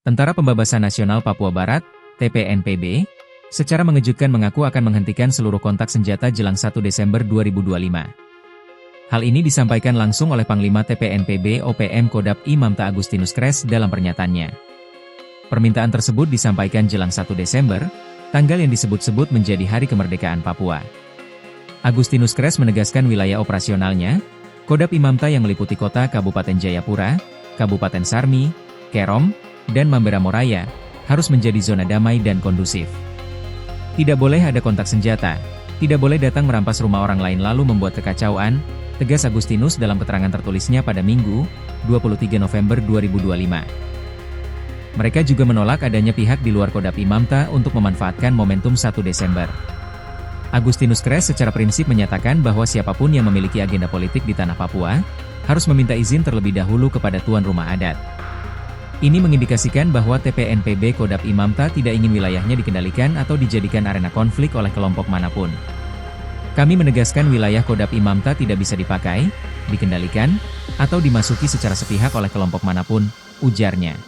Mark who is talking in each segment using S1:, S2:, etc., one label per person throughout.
S1: Tentara Pembebasan Nasional Papua Barat, TPNPB, secara mengejutkan mengaku akan menghentikan seluruh kontak senjata jelang 1 Desember 2025. Hal ini disampaikan langsung oleh Panglima TPNPB OPM Kodap Imamta Agustinus Kres dalam pernyataannya. Permintaan tersebut disampaikan jelang 1 Desember, tanggal yang disebut-sebut menjadi Hari Kemerdekaan Papua. Agustinus Kres menegaskan wilayah operasionalnya, Kodap Imamta yang meliputi kota Kabupaten Jayapura, Kabupaten Sarmi, Kerom, dan Mamberamo Raya, harus menjadi zona damai dan kondusif. Tidak boleh ada kontak senjata, tidak boleh datang merampas rumah orang lain lalu membuat kekacauan, tegas Agustinus dalam keterangan tertulisnya pada Minggu, 23 November 2025. Mereka juga menolak adanya pihak di luar Kodap Imamta untuk memanfaatkan momentum 1 Desember. Agustinus Kres secara prinsip menyatakan bahwa siapapun yang memiliki agenda politik di tanah Papua, harus meminta izin terlebih dahulu kepada tuan rumah adat. Ini mengindikasikan bahwa TPNPB Kodap Imamta tidak ingin wilayahnya dikendalikan atau dijadikan arena konflik oleh kelompok manapun. Kami menegaskan wilayah Kodap Imamta tidak bisa dipakai, dikendalikan, atau dimasuki secara sepihak oleh kelompok manapun, ujarnya.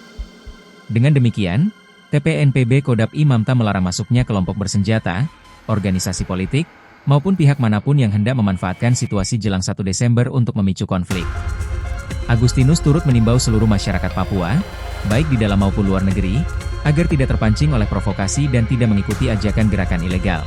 S1: Dengan demikian, TPNPB Kodap Imamta melarang masuknya kelompok bersenjata, organisasi politik, maupun pihak manapun yang hendak memanfaatkan situasi jelang 1 Desember untuk memicu konflik. Agustinus turut menimbau seluruh masyarakat Papua, baik di dalam maupun luar negeri, agar tidak terpancing oleh provokasi dan tidak mengikuti ajakan gerakan ilegal.